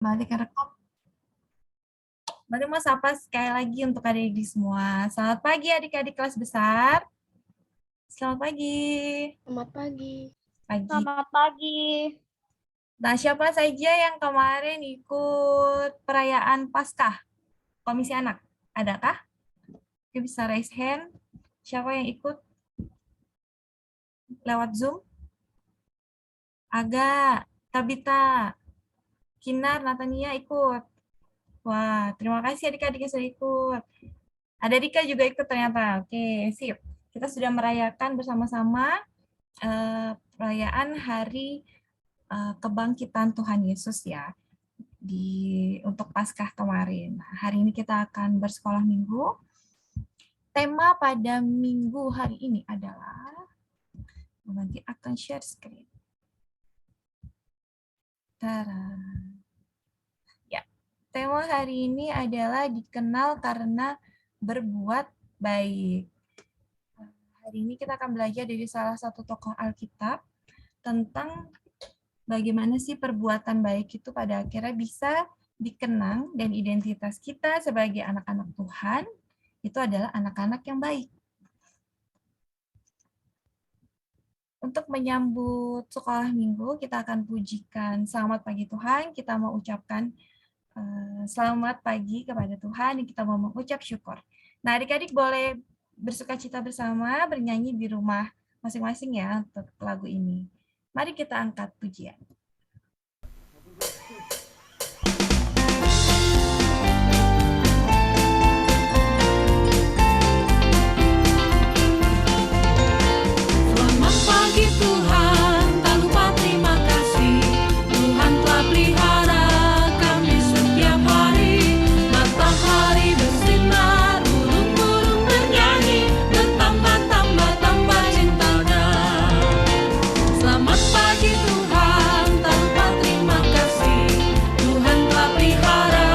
Balik ke rekam. Berarti mau sapa sekali lagi untuk adik-adik semua. Selamat pagi adik-adik kelas besar. Selamat pagi. Selamat pagi. Pagi. Selamat pagi. Nah, siapa saja yang kemarin ikut perayaan Paskah? Komisi anak. Adakah? Oke, bisa raise hand. Siapa yang ikut? Lewat Zoom? Aga, Tabita, Kinar, Natania ikut. Wah, terima kasih adik-adik yang sudah ikut. Ada Rika juga ikut ternyata. Oke, sip. Kita sudah merayakan bersama-sama perayaan Hari Kebangkitan Tuhan Yesus ya untuk Paskah kemarin. Hari ini kita akan bersekolah minggu. Tema pada minggu hari ini adalah nanti akan share screen. Tara. Ya, tema hari ini adalah dikenal karena berbuat baik. Hari ini kita akan belajar dari salah satu tokoh Alkitab tentang bagaimana sih perbuatan baik itu pada akhirnya bisa dikenang dan identitas kita sebagai anak-anak Tuhan itu adalah anak-anak yang baik. Untuk menyambut sekolah minggu, kita akan pujikan selamat pagi Tuhan. Kita mau ucapkan selamat pagi kepada Tuhan dan kita mau mengucap syukur. Nah, adik-adik boleh bersukacita bersama bernyanyi di rumah masing-masing ya untuk lagu ini. Mari kita angkat pujian. Selamat pagi Tuhan, tak lupa terima kasih. Tuhan telah pelihara kami setiap hari. Matahari bersinar, burung-burung bernyanyi, bertambah-tambah cintanya. Selamat pagi Tuhan, tak lupa terima kasih. Tuhan telah pelihara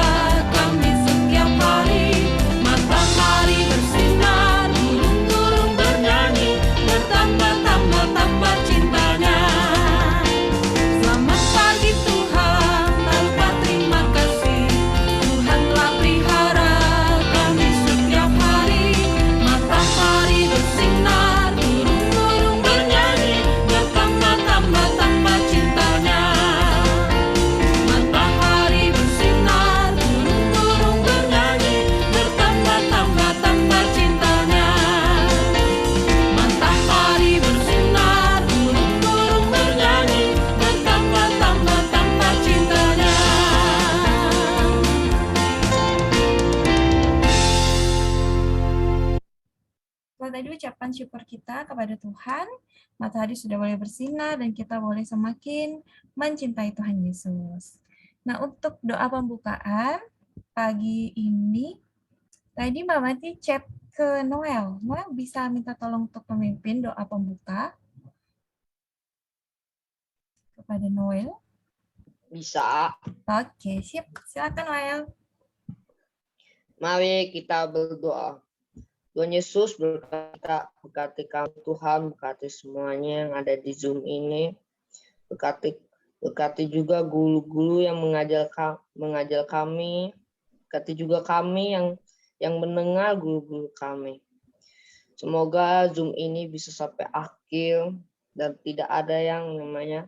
kami setiap hari. Matahari bersinar, burung-burung bernyanyi, bertambah cintanya. Selamat pagi Tuhan, tak lupa terima kasih. Tuhan telah pelihara kami setiap hari. Matahari bersinar, burung-burung bernyanyi, bertambah cintanya. Matahari bersinar, burung-burung bernyanyi, bertambah cintanya. Matahari bersinar, burung-burung bernyanyi, bertambah cintanya. Setelah tadi ucapan syukur kita kepada Tuhan, matahari sudah boleh bersinar dan kita boleh semakin mencintai Tuhan Yesus. Nah, untuk doa pembukaan pagi ini, tadi Mbak Mati chat ke Noel. Noel bisa minta tolong untuk memimpin doa pembuka kepada Noel. Bisa. Oke, siap. Silakan Noel. Mari kita berdoa. Tuhan Yesus berkati kami Tuhan, berkati semuanya yang ada di Zoom ini. Berkati juga guru-guru yang mengajar kami. Berkati juga kami yang mendengar guru-guru kami. Semoga Zoom ini bisa sampai akhir dan tidak ada yang namanya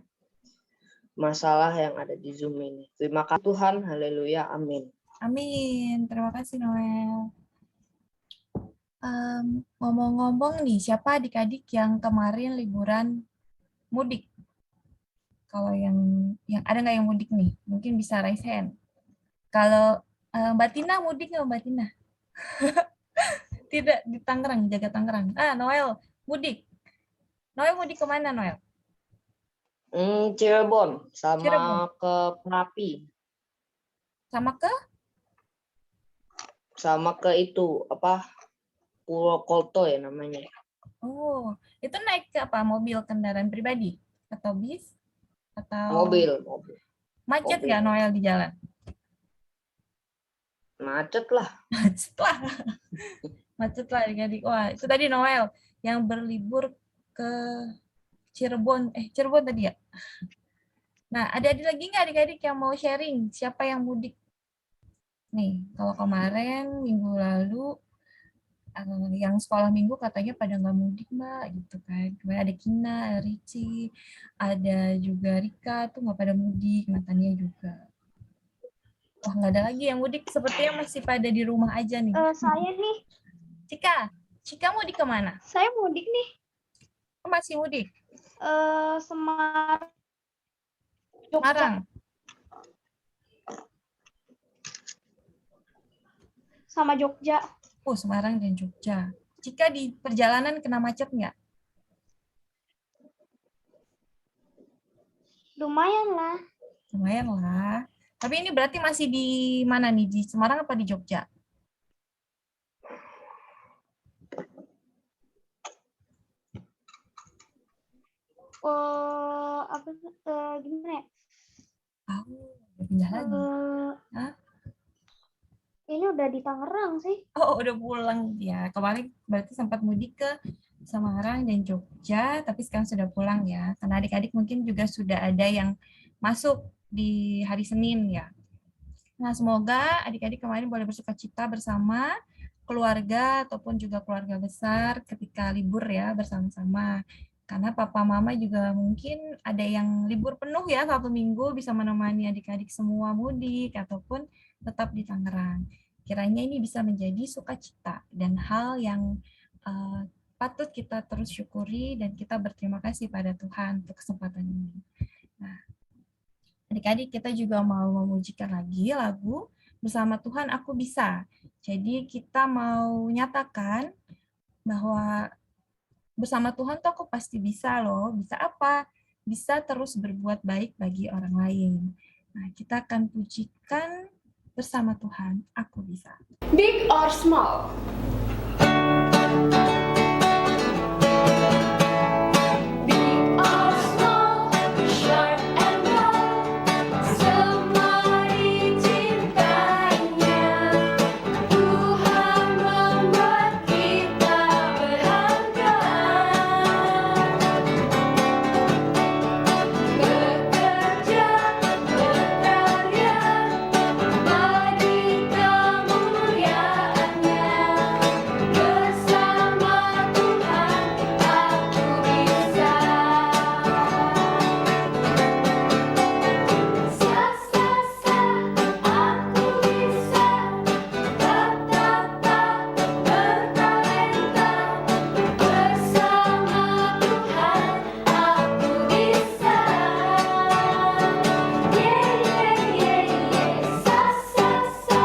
masalah yang ada di Zoom ini. Terima kasih Tuhan, haleluya, amin. Amin. Terima kasih Noel. Ngomong-ngomong nih, siapa adik-adik yang kemarin liburan mudik? Kalau yang ada nggak yang mudik nih? Mungkin bisa raise hand. Kalau Mbak Tina mudik nggak Mbak Tina? Tidak, di Tangerang, jaga Tangerang. Noel mudik. Noel mudik kemana Noel? Cirebon sama Cirebon. ke Merapi. Sama ke itu apa? Purwokerto ya namanya. Oh, itu naik ke apa? Mobil kendaraan pribadi atau bis atau Mobil. Macet Mobil. nggak Noel di jalan? Macet lah. Macet lah adik-adik. Wah, itu tadi Noel yang berlibur ke Cirebon. Cirebon tadi ya? Nah, ada lagi nggak adik-adik yang mau sharing? Siapa yang mudik? Nih, kalau kemarin minggu lalu yang sekolah minggu katanya pada nggak mudik Mbak gitu kan. Kemudian ada Kina, ada Ricci, ada juga Rika tuh nggak pada mudik, Natania juga. Wah nggak ada lagi yang mudik, sepertinya masih pada di rumah aja nih. Saya nih, Cika mudik kemana? saya mudik nih. Oh, masih mudik? Semarang, Jogja. Semarang. Sama Jogja. Oh, Semarang dan Jogja. Cika di perjalanan kena macet nggak? Lumayan lah. Lumayan lah. Tapi ini berarti masih di mana nih? Di Semarang apa di Jogja? Gimana ya? Oh, udah pindah lagi. Hah? Ini udah di Tangerang sih. Oh, udah pulang ya. Kemarin berarti sempat mudik ke Semarang dan Jogja, tapi sekarang sudah pulang ya. Karena adik-adik mungkin juga sudah ada yang masuk di hari Senin ya. Nah, semoga adik-adik kemarin boleh bersukacita bersama keluarga ataupun juga keluarga besar ketika libur ya bersama-sama. Karena papa mama juga mungkin ada yang libur penuh ya 1 minggu bisa menemani adik-adik semua mudik ataupun tetap di Tangerang. Kiranya ini bisa menjadi sukacita dan hal yang patut kita terus syukuri dan kita berterima kasih pada Tuhan untuk kesempatan ini. Nah, adik-adik kita juga mau memujikan lagi lagu Bersama Tuhan Aku Bisa. Jadi kita mau nyatakan bahwa bersama Tuhan tuh aku pasti bisa loh. Bisa apa? Bisa terus berbuat baik bagi orang lain. Nah, kita akan pujikan Bersama Tuhan Aku Bisa. Big or small? Big or small, short and long, semua dicintainya. Tuhan membuat kita berharga. Bekerja, berkarya, bagi kemuliaan-Nya. Bersama Tuhan aku bisa. Sa sa sa, aku bisa. Tak tak tak, bertalenta. Bersama Tuhan aku bisa. Yeah yeah yeah yeah. Sa sa sa,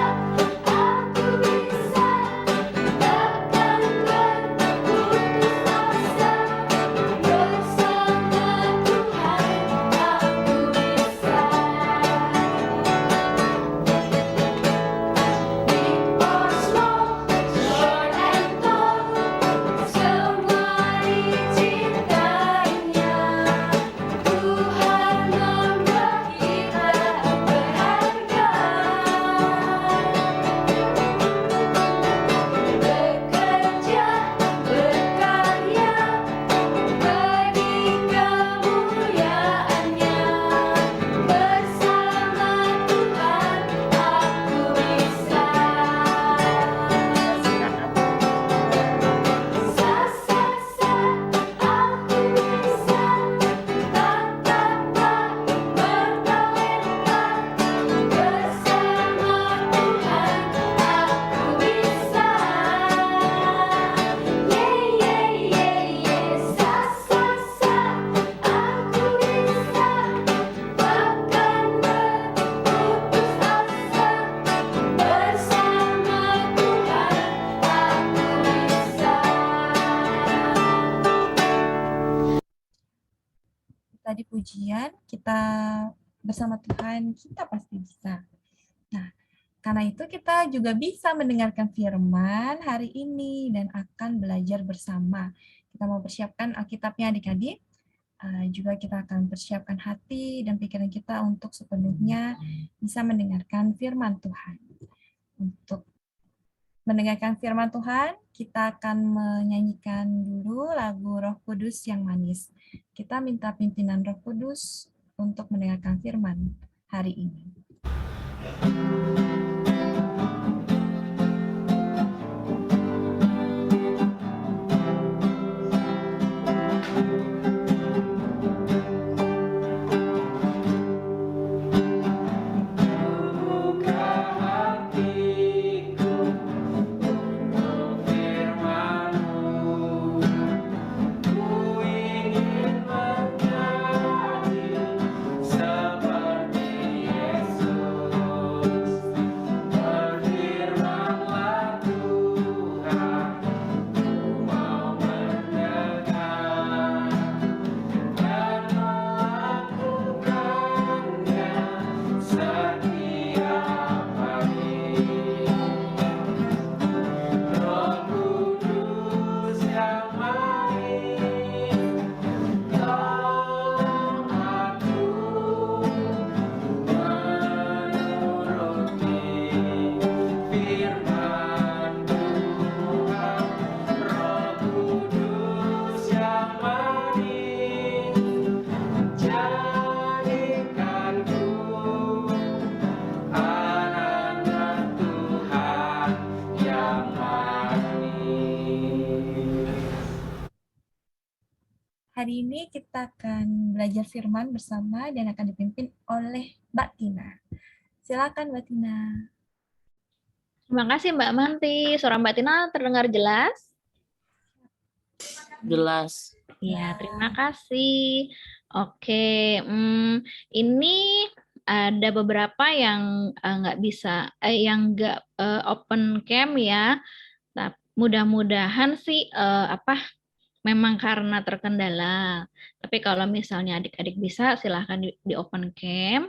aku bisa. Takkan berputus asa. Bersama Tuhan aku bisa. Big or small, short and tall, semua dicintainya. Tuhan membuat kita berharga. Bekerja, berkarya, bagi kemuliaan-Nya. Bersama Tuhan aku bisa. Sa sa sa, aku bisa. Tak tak tak, bertalenta. Bersama Tuhan aku bisa. Yeah yeah yeah yeah. Sa sa sa, aku bisa. Takkan berputus asa. Bersama Tuhan aku bisa. Tadi pujian, kita bersama Tuhan, kita pasti bisa. Nah, karena itu kita juga bisa mendengarkan firman hari ini dan akan belajar bersama. Kita mau persiapkan Alkitabnya adik-adik. Juga kita akan persiapkan hati dan pikiran kita untuk sepenuhnya bisa mendengarkan firman Tuhan. Untuk mendengarkan firman Tuhan, kita akan menyanyikan dulu lagu Roh Kudus yang manis. Kita minta pimpinan Roh Kudus untuk mendengarkan firman hari ini. Buka hatiku untuk firman-Mu. Ku ingin menjadi seperti Yesus. Berfirman-Lah Tuhan, ku mau mendengar dan melakukannya setiap hari. Roh Kudus yang manis, tolong aku menuruti firman Tuhan. Roh Kudus yang manis, jadikanku anak-anak Tuhan yang manis. Hari ini kita akan belajar firman bersama dan akan dipimpin oleh Mbak Tina. Silakan Mbak Tina. Terima kasih Mbak Manti. Suara Mbak Tina terdengar jelas? Jelas. Ya, terima kasih. Oke, ini ada beberapa yang nggak bisa, yang nggak open cam ya. Nah, mudah-mudahan sih memang karena terkendala. Tapi kalau misalnya adik-adik bisa, silahkan di open cam.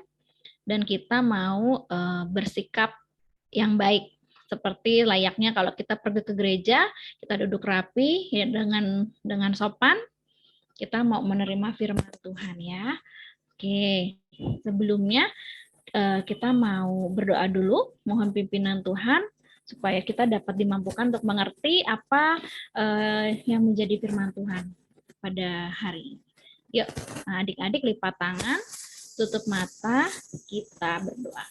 Dan kita mau bersikap yang baik. Seperti layaknya kalau kita pergi ke gereja, kita duduk rapi ya, dengan sopan. Kita mau menerima firman Tuhan ya. Oke, sebelumnya kita mau berdoa dulu, mohon pimpinan Tuhan supaya kita dapat dimampukan untuk mengerti apa yang menjadi firman Tuhan pada hari ini. Yuk, adik-adik lipat tangan, tutup mata, kita berdoa.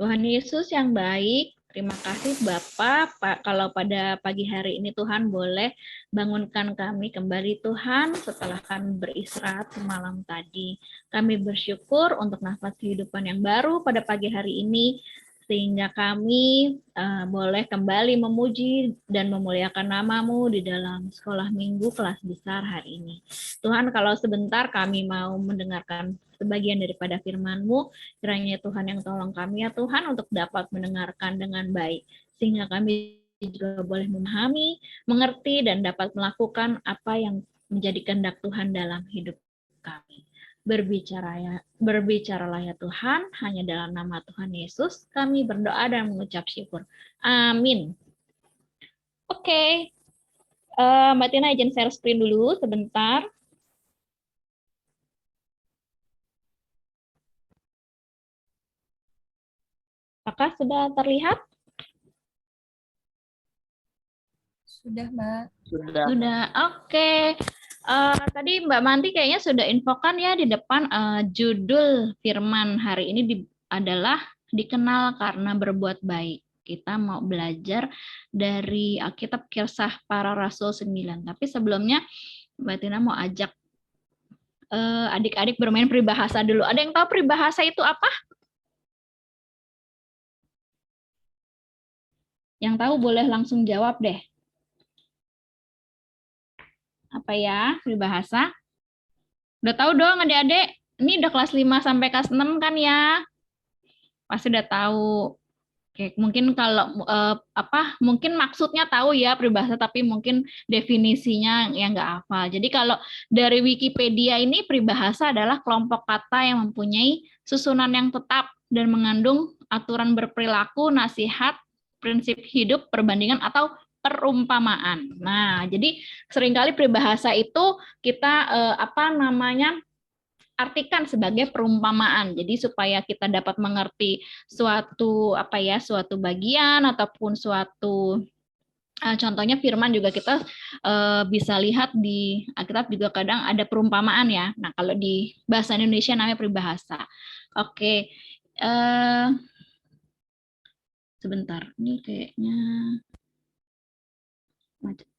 Tuhan Yesus yang baik, terima kasih Bapak, kalau pada pagi hari ini Tuhan boleh bangunkan kami kembali Tuhan setelah kami beristirahat semalam tadi. Kami bersyukur untuk nafas kehidupan yang baru pada pagi hari ini, sehingga kami boleh kembali memuji dan memuliakan nama-Mu di dalam sekolah minggu kelas besar hari ini. Tuhan, kalau sebentar kami mau mendengarkan sebagian daripada firman-Mu, kiranya Tuhan yang tolong kami ya Tuhan untuk dapat mendengarkan dengan baik, sehingga kami juga boleh memahami, mengerti, dan dapat melakukan apa yang menjadi kehendak Tuhan dalam hidup kami. Berbicaralah ya Tuhan, hanya dalam nama Tuhan Yesus kami berdoa dan mengucap syukur. Amin. Oke, Mbak Tina izin share screen dulu sebentar. Apakah sudah terlihat? Sudah Mbak. Sudah, oke. Tadi Mbak Manti kayaknya sudah infokan ya di depan judul firman hari ini adalah dikenal karena berbuat baik. Kita mau belajar dari Alkitab Kisah Para Rasul 9. Tapi sebelumnya Mbak Tina mau ajak adik-adik bermain peribahasa dulu. Ada yang tahu peribahasa itu apa? Yang tahu boleh langsung jawab deh. Apa ya peribahasa? Udah tahu dong adik-adik? Ini udah kelas 5 sampai kelas 6 kan ya? Pasti udah tahu. Oke, mungkin kalau mungkin maksudnya tahu ya peribahasa, tapi mungkin definisinya yang nggak hafal. Jadi kalau dari Wikipedia ini peribahasa adalah kelompok kata yang mempunyai susunan yang tetap dan mengandung aturan berperilaku, nasihat, prinsip hidup, perbandingan atau perumpamaan. Nah, jadi seringkali peribahasa itu kita artikan sebagai perumpamaan. Jadi supaya kita dapat mengerti suatu suatu bagian ataupun suatu Contohnya firman juga kita bisa lihat di Alkitab juga kadang ada perumpamaan ya. Nah, kalau di bahasa Indonesia namanya peribahasa. Oke. Sebentar. Ini kayaknya macet.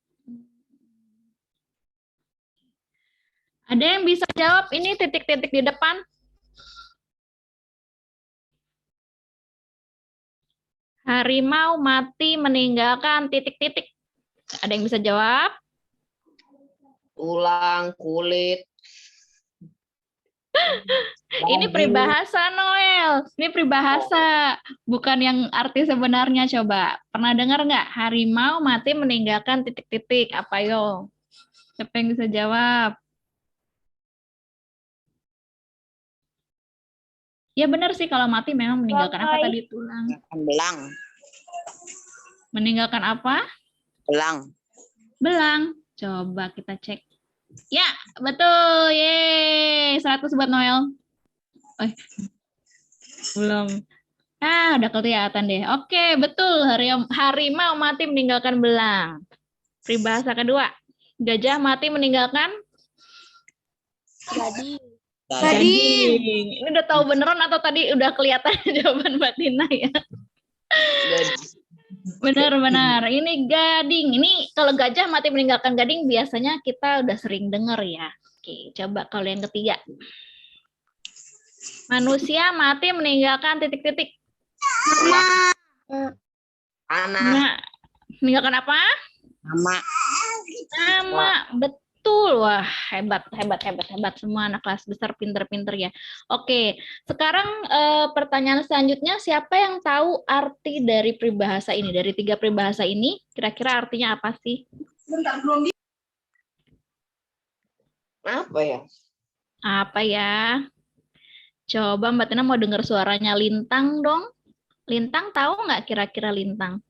Ada yang bisa jawab ini titik-titik di depan? Harimau mati meninggalkan titik-titik. Ada yang bisa jawab? Tulang, kulit. Ini peribahasa, Noel. Ini peribahasa, bukan yang arti sebenarnya. Coba, pernah dengar nggak? Harimau mati meninggalkan titik-titik. Apa yo? Siapa yang bisa jawab? Ya benar sih, kalau mati memang meninggalkan apa Bangkai. tadi? Tulang. Belang, Meninggalkan apa? belang. Belang. Coba kita cek. Ya, betul. Yeay. 100 buat Noel. Belum. Udah kelihatan deh. Oke, betul. Harimau mati meninggalkan belang. Peribahasa kedua. Gajah mati meninggalkan Gading. gading. Ini udah tahu beneran atau tadi udah kelihatan jawaban Mbak Tina ya? Benar-benar. Ini gading. Ini kalau gajah mati meninggalkan gading biasanya kita udah sering dengar ya. Oke, coba kalau yang ketiga. Manusia mati meninggalkan titik-titik. Anak. Nah, meninggalkan apa? Nama. Nama. Betul. Wah, hebat semua anak kelas besar, pinter-pinter ya. Oke, sekarang pertanyaan selanjutnya, siapa yang tahu arti dari peribahasa ini? Dari 3 peribahasa ini, kira-kira artinya apa sih? Apa ya? Apa ya? Coba Mbak Tina mau dengar suaranya Lintang dong. Lintang tahu nggak kira-kira Lintang?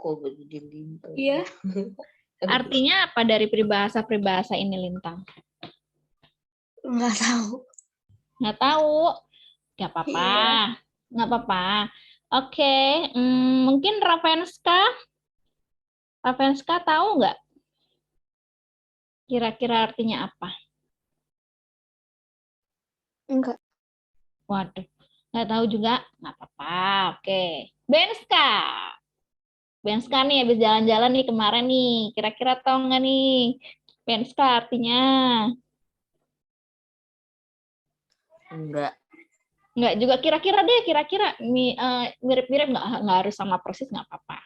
Kok jadi lintang? Iya. Artinya apa dari peribahasa-peribahasa ini Lintang? Nggak tahu. Nggak tahu. Nggak apa-apa. Nggak apa-apa. Oke, mungkin Ravenska tahu nggak? Kira-kira artinya apa? Enggak. Waduh, nggak tahu juga. Nggak apa-apa. Oke. Benska nih habis jalan-jalan nih kemarin nih. Kira-kira tahu nggak nih? Benska artinya? Enggak. Nggak juga. Kira-kira deh. Kira-kira mirip-mirip nggak harus sama persis nggak apa-apa.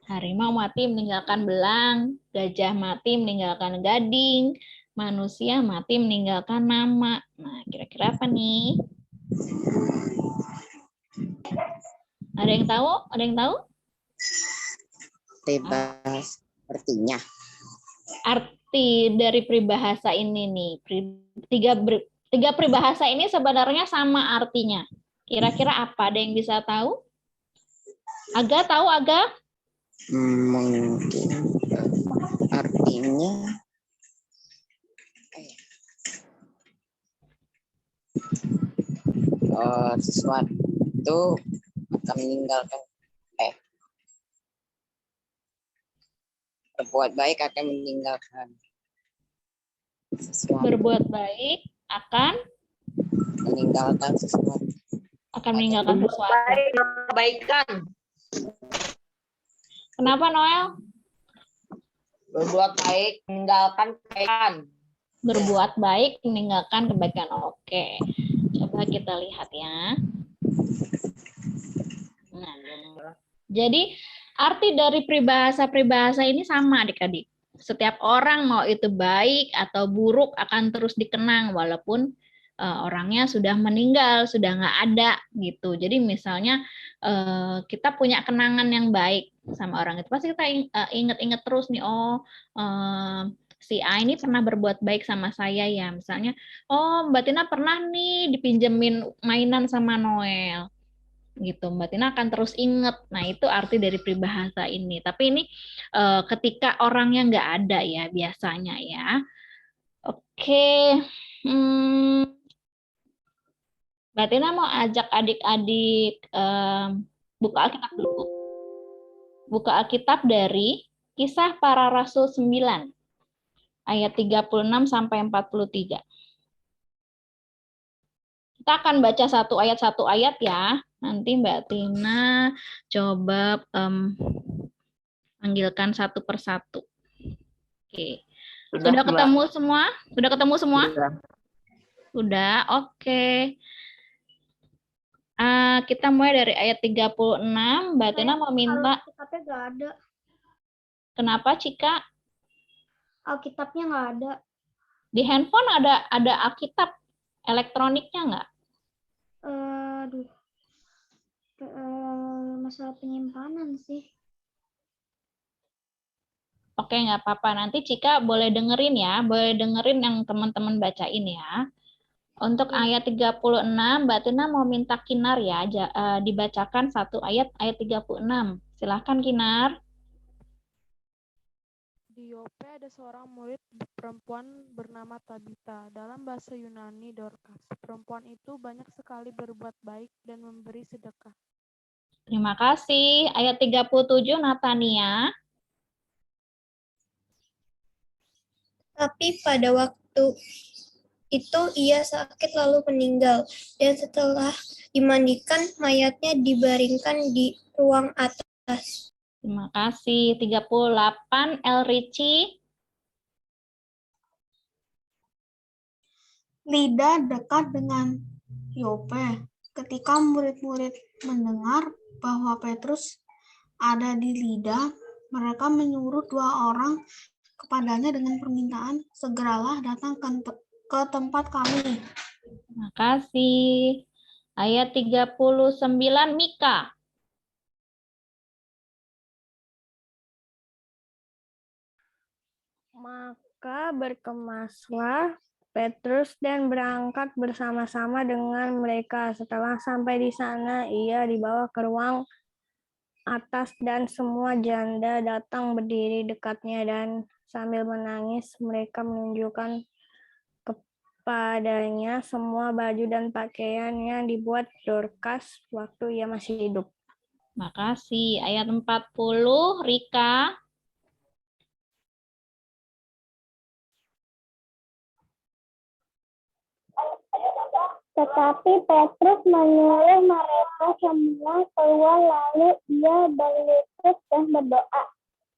Harimau mati meninggalkan belang, gajah mati meninggalkan gading, manusia mati meninggalkan nama. Nah, kira-kira apa nih? Ada yang tahu? Ada yang tahu? Bebas artinya. Arti dari peribahasa ini nih. Tiga peribahasa ini sebenarnya sama artinya. Kira-kira apa? Ada yang bisa tahu? Aga tahu, Aga? Mungkin artinya sesuatu akan meninggalkan berbuat baik akan meninggalkan sesuatu. Berbuat baik akan Meninggalkan sesuatu. sesuatu. Kebaikan. Kenapa, Noel? Berbuat baik, meninggalkan kebaikan. Berbuat baik meninggalkan kebaikan. Oke. Coba kita lihat ya. Nah, jadi arti dari peribahasa-peribahasa ini sama adik-adik. Setiap orang mau itu baik atau buruk akan terus dikenang walaupun orangnya sudah meninggal, sudah nggak ada gitu. Jadi misalnya kita punya kenangan yang baik sama orang itu, pasti kita inget-inget terus nih, si A ini pernah berbuat baik sama saya ya. Misalnya, oh Mbak Tina pernah nih dipinjemin mainan sama Noel. Gitu, Mbak Tina akan terus inget. Nah, itu arti dari peribahasa ini. Tapi ini ketika orangnya nggak ada ya biasanya ya. Oke. Mbak Tina mau ajak adik-adik buka Alkitab dulu. Buka Alkitab dari Kisah Para Rasul 9, ayat 36 sampai 43. Kita akan baca satu ayat ya. Nanti Mbak Tina coba panggilkan satu persatu. Oke. Sudah Mbak. ketemu semua? Sudah ketemu semua? Sudah. Sudah, oke. Kita mulai dari ayat 36. Mbak Tina mau minta. Alkitabnya nggak ada. Kenapa, Cika? Alkitabnya nggak ada. Di handphone ada Alkitab elektroniknya nggak? Aduh. Masalah penyimpanan sih. Oke, nggak apa-apa. Nanti Cika boleh dengerin ya. Boleh dengerin yang teman-teman bacain ya. Untuk ayat 36, Mbak Tina mau minta Kinar ya. Dibacakan satu ayat 36. Silahkan Kinar. Di Yope ada seorang murid perempuan bernama Tabita. Dalam bahasa Yunani Dorcas. Perempuan itu banyak sekali berbuat baik dan memberi sedekah. Terima kasih. Ayat 37, Natania. Tapi pada waktu itu ia sakit lalu meninggal, dan setelah dimandikan mayatnya dibaringkan di ruang atas. Terima kasih. 38, Elrici. Lida dekat dengan Yope. Ketika murid-murid mendengar bahwa Petrus ada di Lida, mereka menyuruh 2 orang kepadanya dengan permintaan, segeralah datang ke tempat kami. Terima kasih. Ayat 39, Mika. Maka berkemaslah Petrus dan berangkat bersama-sama dengan mereka. Setelah sampai di sana, ia dibawa ke ruang atas dan semua janda datang berdiri dekatnya dan sambil menangis mereka menunjukkan kepadanya semua baju dan pakaian yang dibuat Dorcas waktu ia masih hidup. Makasih. Ayat 40, Rika. Tetapi Petrus menyuruh mereka semua keluar, lalu ia berlutut dan berdoa.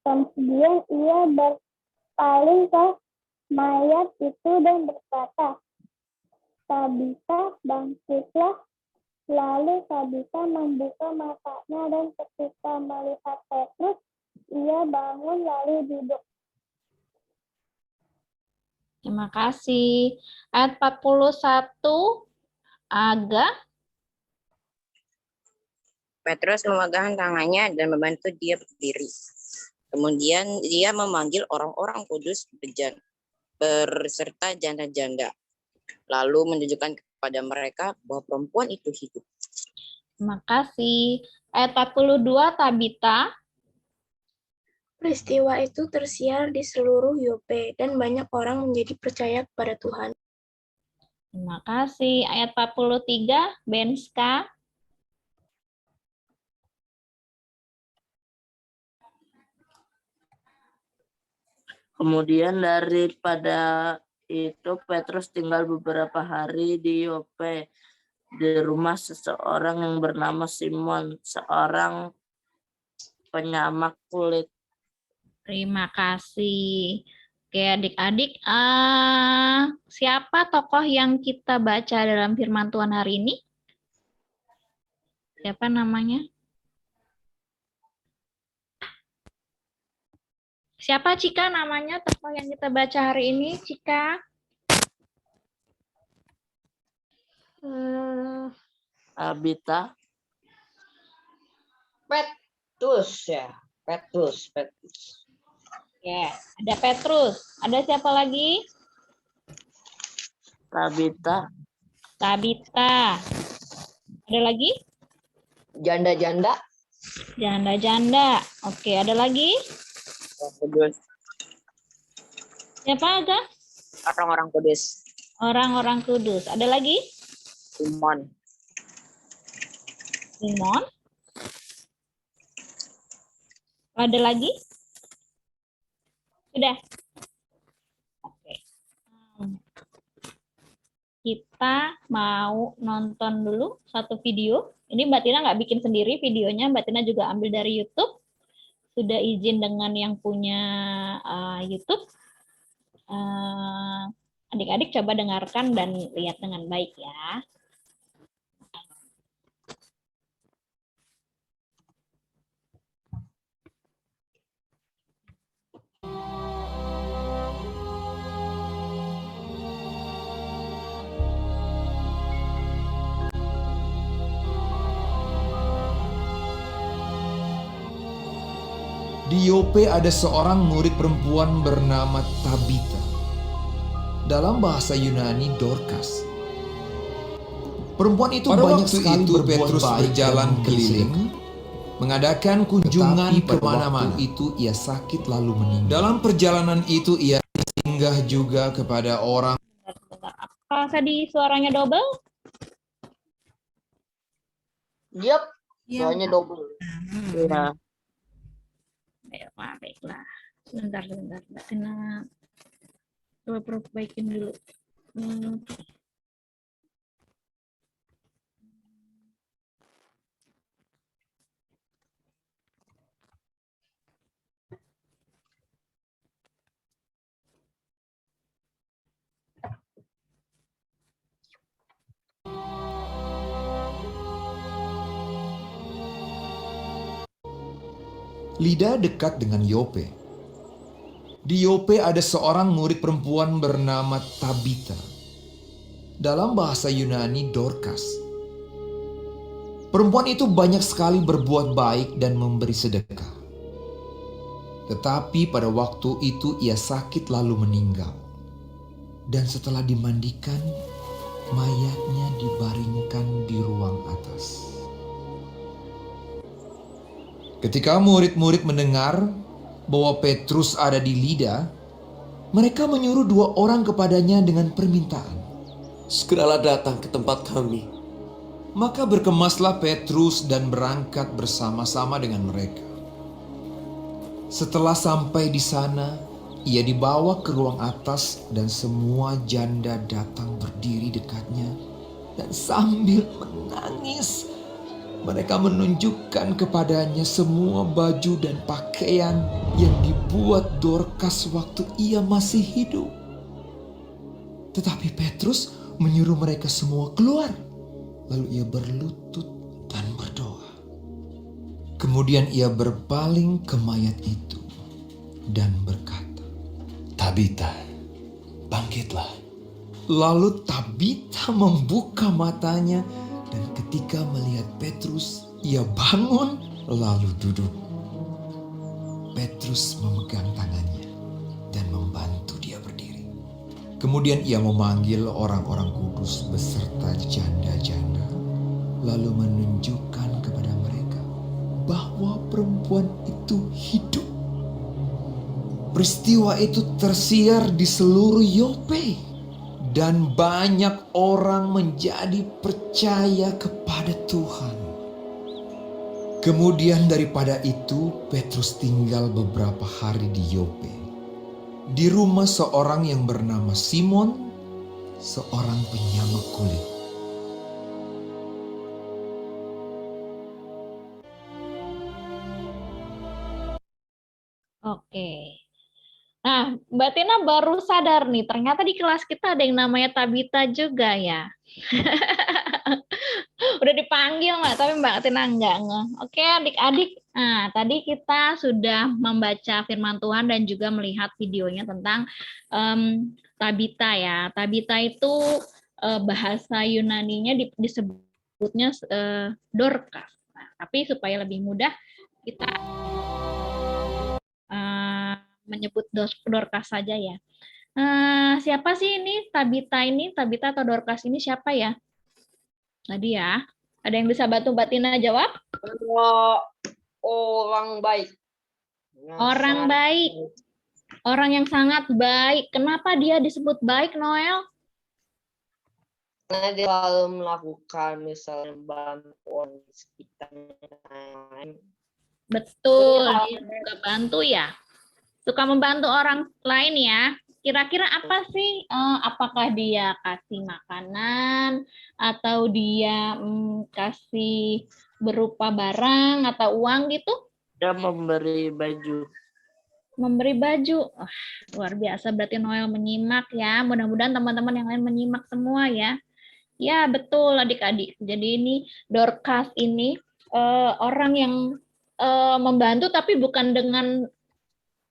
Kemudian ia berpaling ke mayat itu dan berkata, Tabita, bangkitlah. Lalu Tabita membuka matanya dan ketika melihat Petrus, ia bangun lalu duduk. Terima kasih. Ayat 41, Aga. Petrus memegang tangannya dan membantu dia berdiri. Kemudian dia memanggil orang-orang kudus berserta janda-janda. Lalu menunjukkan kepada mereka bahwa perempuan itu hidup. Terima kasih. Ayat 42, Tabita. Peristiwa itu tersiar di seluruh Yope dan banyak orang menjadi percaya kepada Tuhan. Terima kasih. Ayat 43, Benska. Kemudian daripada itu Petrus tinggal beberapa hari di Yope di rumah seseorang yang bernama Simon, seorang penyamak kulit. Terima kasih. Oke, adik-adik, siapa tokoh yang kita baca dalam firman Tuhan hari ini? Siapa namanya? Siapa Cika namanya tokoh yang kita baca hari ini, Cika? Tabita. Petrus ya. Petrus. Ya, ada Petrus. Ada siapa lagi? Tabita. Ada lagi? Janda-janda. Janda-janda. Oke, ada lagi? Kudus. Siapa Aga? Orang-orang kudus. Orang-orang kudus. Ada lagi? Simon. Simon. Ada lagi? Sudah. Oke. Kita mau nonton dulu satu video. Ini Mbak Tina nggak bikin sendiri videonya, Mbak Tina juga ambil dari YouTube. Sudah izin dengan yang punya YouTube. Adik-adik coba dengarkan dan lihat dengan baik ya. Di Yope ada seorang murid perempuan bernama Tabita. Dalam bahasa Yunani Dorcas. Perempuan itu Pada banyak waktu sekali itu berbuat Petrus baik berjalan dan keliling, mengadakan kunjungan tetapi pada kemana-mana. waktu Itu ia sakit lalu meninggal. Dalam perjalanan itu ia singgah juga kepada orang. Apa tadi suaranya double? Yap, Iya, soalnya double. Ya. Baiklah. Sebentar. Mbak Tina coba perbaikin dulu. Lida dekat dengan Yope. Di Yope ada seorang murid perempuan bernama Tabita. Dalam bahasa Yunani Dorcas. Perempuan itu banyak sekali berbuat baik dan memberi sedekah. Tetapi pada waktu itu ia sakit lalu meninggal. Dan setelah dimandikan, mayatnya dibaringkan di ruang atas. Ketika murid-murid mendengar bahwa Petrus ada di Lida, mereka menyuruh 2 orang kepadanya dengan permintaan. segeralah datang ke tempat kami. Maka berkemaslah Petrus dan berangkat bersama-sama dengan mereka. Setelah sampai di sana, ia dibawa ke ruang atas dan semua janda datang berdiri dekatnya dan sambil menangis. Mereka menunjukkan kepadanya semua baju dan pakaian yang dibuat Dorcas waktu ia masih hidup. Tetapi Petrus menyuruh mereka semua keluar. Lalu ia berlutut dan berdoa. Kemudian ia berpaling ke mayat itu dan berkata, Tabita, bangkitlah. Lalu Tabita membuka matanya. Dan ketika melihat Petrus, ia bangun lalu duduk. Petrus memegang tangannya dan membantu dia berdiri. Kemudian ia memanggil orang-orang kudus beserta janda-janda, lalu menunjukkan kepada mereka bahwa perempuan itu hidup. Peristiwa itu tersiar di seluruh Yope. Dan banyak orang menjadi percaya kepada Tuhan. Kemudian daripada itu, Petrus tinggal beberapa hari di Yope. Di rumah seorang yang bernama Simon, seorang penyamak kulit. Oke. Nah, Mbak Tina baru sadar nih, ternyata di kelas kita ada yang namanya Tabita juga ya. Udah dipanggil nggak, tapi Mbak Tina nggak ngeh. Oke adik-adik, nah tadi kita sudah membaca firman Tuhan dan juga melihat videonya tentang Tabita ya. Tabita itu bahasa Yunaninya disebutnya Dorcas. Nah, tapi supaya lebih mudah kita menyebut Dorcas saja ya. Siapa sih ini Tabita ini? Tabita atau Dorcas ini siapa ya? Tadi ya. Ada yang bisa bantu Mbak Tina jawab? Orang baik. Orang baik. Orang yang sangat baik. Kenapa dia disebut baik, Noel? Karena dia selalu melakukan misalnya bantuan di sekitarnya. Betul, dia suka bantu ya. Suka membantu orang lain ya. Kira-kira apa sih? Apakah dia kasih makanan atau dia kasih berupa barang atau uang gitu? Dia memberi baju. Memberi baju. Luar biasa, berarti Noel menyimak ya. Mudah-mudahan teman-teman yang lain menyimak semua ya. Ya, betul adik-adik. Jadi ini Dorcas ini orang yang membantu tapi bukan dengan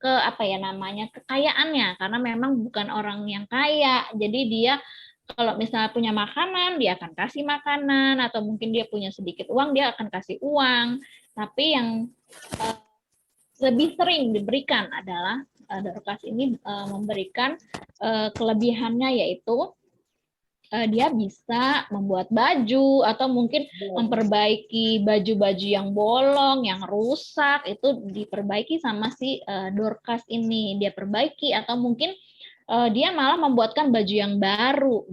kekayaannya, karena memang bukan orang yang kaya. Jadi dia kalau misalnya punya makanan, dia akan kasih makanan, atau mungkin dia punya sedikit uang, dia akan kasih uang. Tapi yang lebih sering diberikan adalah Dorcas ini memberikan kelebihannya, yaitu dia bisa membuat baju atau mungkin memperbaiki baju-baju yang bolong, yang rusak, itu diperbaiki sama si Dorcas ini. Dia perbaiki atau mungkin dia malah membuatkan baju yang baru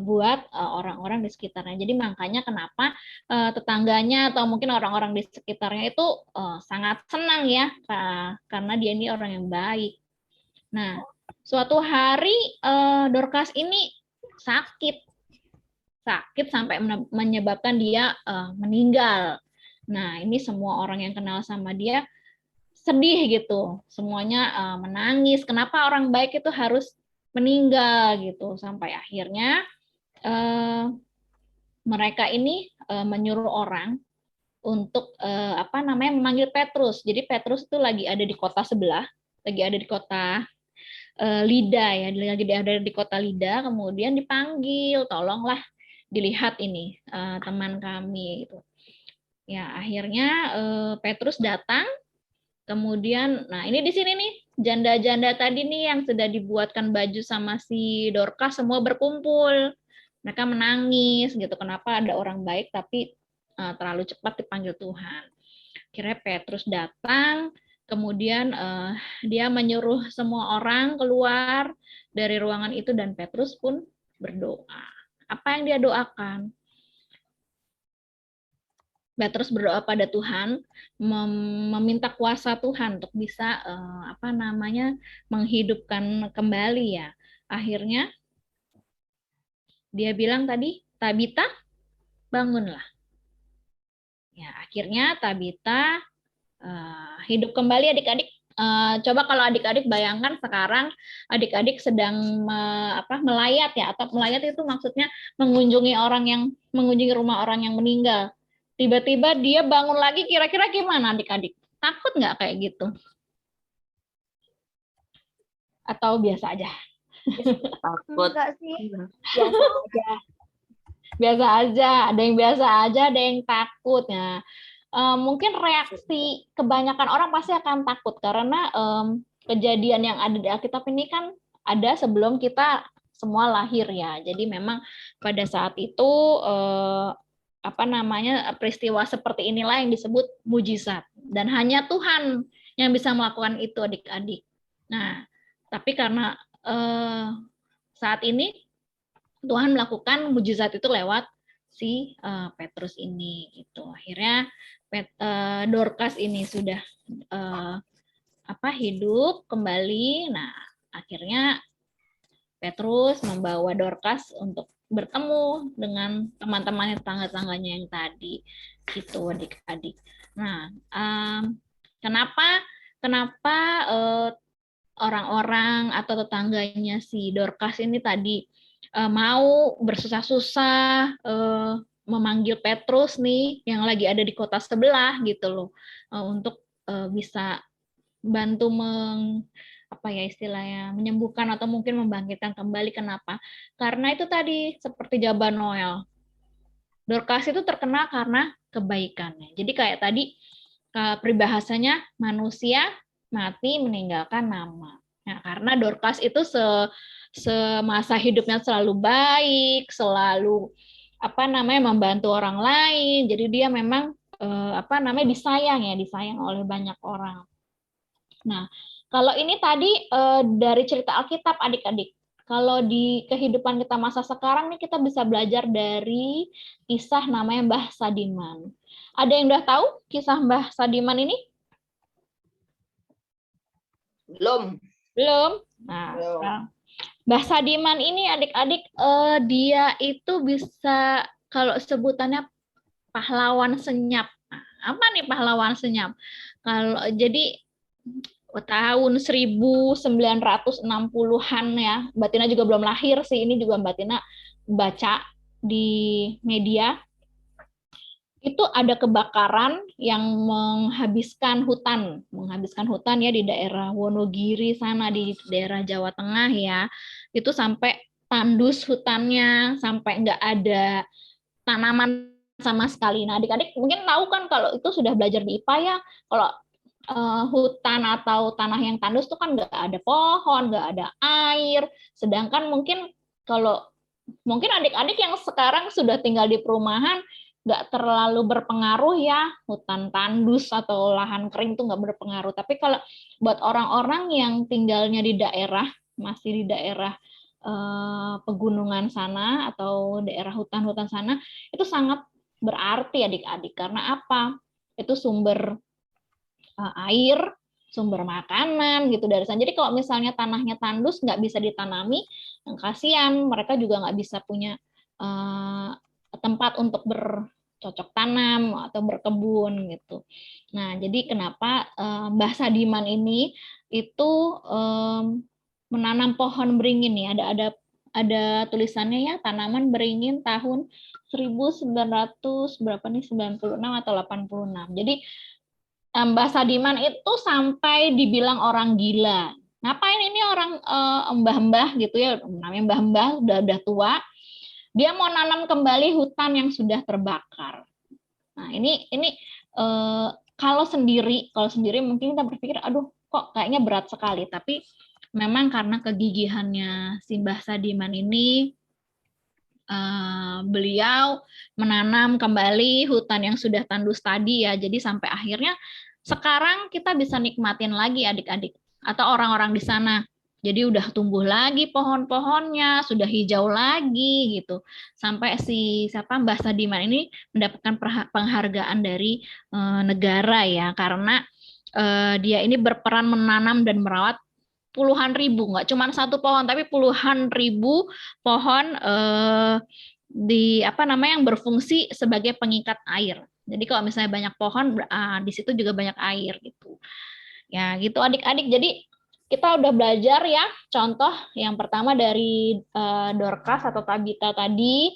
buat orang-orang di sekitarnya. Jadi makanya kenapa tetangganya atau mungkin orang-orang di sekitarnya itu sangat senang ya, karena dia ini orang yang baik. Nah, suatu hari Dorcas ini sakit sampai menyebabkan dia meninggal. Nah, ini semua orang yang kenal sama dia sedih gitu, semuanya menangis. Kenapa orang baik itu harus meninggal gitu? Sampai akhirnya mereka ini menyuruh orang untuk memanggil Petrus. Jadi Petrus itu lagi ada di kota sebelah, lagi ada di kota Lida ya, lagi ada di kota Lida, kemudian dipanggil, tolonglah dilihat ini teman kami gitu. Ya, akhirnya Petrus datang, kemudian nah ini di sini nih janda-janda tadi nih yang sudah dibuatkan baju sama si Dorcas semua berkumpul. Mereka menangis gitu, kenapa ada orang baik tapi terlalu cepat dipanggil Tuhan. Akhirnya Petrus datang, kemudian dia menyuruh semua orang keluar dari ruangan itu dan Petrus pun berdoa. Apa yang dia doakan? Petrus berdoa pada Tuhan, meminta kuasa Tuhan untuk bisa menghidupkan kembali ya. Akhirnya dia bilang tadi, Tabita, bangunlah. Ya, akhirnya Tabita hidup kembali adik-adik. Coba kalau adik-adik bayangkan sekarang adik-adik sedang melayat ya, atau melayat itu maksudnya mengunjungi rumah orang yang meninggal. Tiba-tiba dia bangun lagi, kira-kira gimana adik-adik? Takut nggak kayak gitu? Atau biasa aja? Takut. Enggak sih. Biasa aja. Biasa aja, ada yang biasa aja, ada yang takut. Nah, mungkin reaksi kebanyakan orang pasti akan takut karena kejadian yang ada di Alkitab ini kan ada sebelum kita semua lahir ya. Jadi memang pada saat itu peristiwa seperti inilah yang disebut mujizat dan hanya Tuhan yang bisa melakukan itu adik-adik. Nah, tapi karena saat ini Tuhan melakukan mujizat itu lewat si Petrus ini gitu. Akhirnya Dorcas ini sudah hidup kembali. Nah, akhirnya Petrus membawa Dorcas untuk bertemu dengan teman-temannya, tetangga-tetangganya yang tadi gitu adik-adik. Nah, kenapa orang-orang atau tetangganya si Dorcas ini tadi mau bersusah-susah memanggil Petrus nih yang lagi ada di kota sebelah gitu loh, untuk bisa bantu menyembuhkan atau mungkin membangkitkan kembali. Kenapa? Karena itu tadi seperti jawaban Noel. Dorcas itu terkenal karena kebaikannya. Jadi kayak tadi peribahasanya manusia mati meninggalkan nama. Nah, karena Dorcas itu semasa hidupnya selalu baik, selalu membantu orang lain. Jadi dia memang disayang oleh banyak orang. Nah, kalau ini tadi dari cerita Alkitab adik-adik, kalau di kehidupan kita masa sekarang nih kita bisa belajar dari kisah namanya Mbah Sadiman. Ada yang udah tahu kisah Mbah Sadiman ini? Belum. Belum? Nah, sekarang. Mbah Sadiman ini adik-adik dia itu bisa kalau sebutannya pahlawan senyap. Nah, apa nih pahlawan senyap? Kalau jadi tahun 1960-an ya, Mbak Tina juga belum lahir sih, ini juga Mbak Tina baca di media. Itu ada kebakaran yang menghabiskan hutan ya di daerah Wonogiri sana, di daerah Jawa Tengah ya. Itu sampai tandus hutannya, sampai nggak ada tanaman sama sekali. Nah, adik-adik mungkin tahu kan kalau itu sudah belajar di IPA ya, kalau hutan atau tanah yang tandus itu kan nggak ada pohon, nggak ada air. Sedangkan mungkin kalau mungkin adik-adik yang sekarang sudah tinggal di perumahan nggak terlalu berpengaruh ya, hutan tandus atau lahan kering itu nggak berpengaruh. Tapi kalau buat orang-orang yang tinggalnya di daerah, masih di daerah pegunungan sana atau daerah hutan-hutan sana, itu sangat berarti adik-adik. Karena apa? Itu sumber air, sumber makanan gitu dari sana. Jadi kalau misalnya tanahnya tandus nggak bisa ditanami, kasihan mereka juga nggak bisa punya tempat untuk bercocok tanam atau berkebun gitu. Nah, jadi kenapa Mbah Sadiman ini itu menanam pohon beringin nih, ada tulisannya ya, tanaman beringin tahun 1900 berapa nih, 96 atau 86. Jadi Mbah Sadiman itu sampai dibilang orang gila. Ngapain ini orang mbah-mbah gitu ya, namanya mbah-mbah udah tua, dia mau nanam kembali hutan yang sudah terbakar. Nah, ini kalau sendiri mungkin kita berpikir, aduh kok kayaknya berat sekali. Tapi memang karena kegigihannya si Mbah Sadiman ini, beliau menanam kembali hutan yang sudah tandus tadi ya. Jadi sampai akhirnya sekarang kita bisa nikmatin lagi adik-adik atau orang-orang di sana. Jadi udah tumbuh lagi pohon-pohonnya, sudah hijau lagi gitu. Sampai Mbah Sadiman ini mendapatkan penghargaan dari negara ya, karena dia ini berperan menanam dan merawat puluhan ribu, nggak cuma satu pohon tapi puluhan ribu pohon yang berfungsi sebagai pengikat air. Jadi kalau misalnya banyak pohon, di situ juga banyak air gitu. Ya gitu adik-adik. Jadi kita udah belajar ya, contoh yang pertama dari Dorcas atau Tabita tadi,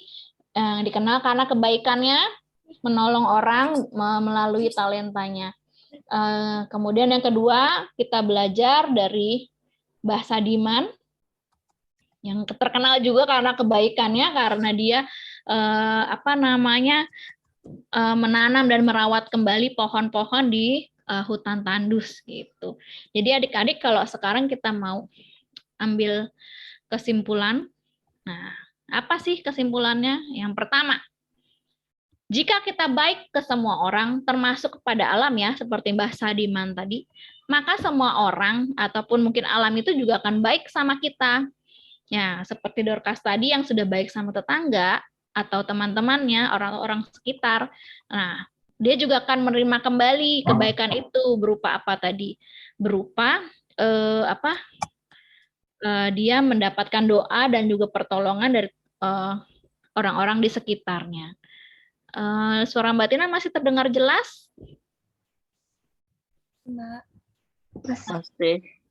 yang dikenal karena kebaikannya menolong orang melalui talentanya. Kemudian yang kedua, kita belajar dari Mbah Sadiman, yang terkenal juga karena kebaikannya, karena dia menanam dan merawat kembali pohon-pohon di hutan tandus gitu. Jadi adik-adik kalau sekarang kita mau ambil kesimpulan, nah apa sih kesimpulannya? Yang pertama, jika kita baik ke semua orang, termasuk kepada alam ya, seperti Mbah Sadiman tadi, maka semua orang ataupun mungkin alam itu juga akan baik sama kita. Ya, seperti Dorcas tadi yang sudah baik sama tetangga atau teman-temannya, orang-orang sekitar. Nah, dia juga akan menerima kembali kebaikan itu berupa apa tadi? Berupa dia mendapatkan doa dan juga pertolongan dari orang-orang di sekitarnya. Suara Mbak Tina masih terdengar jelas? Mbak.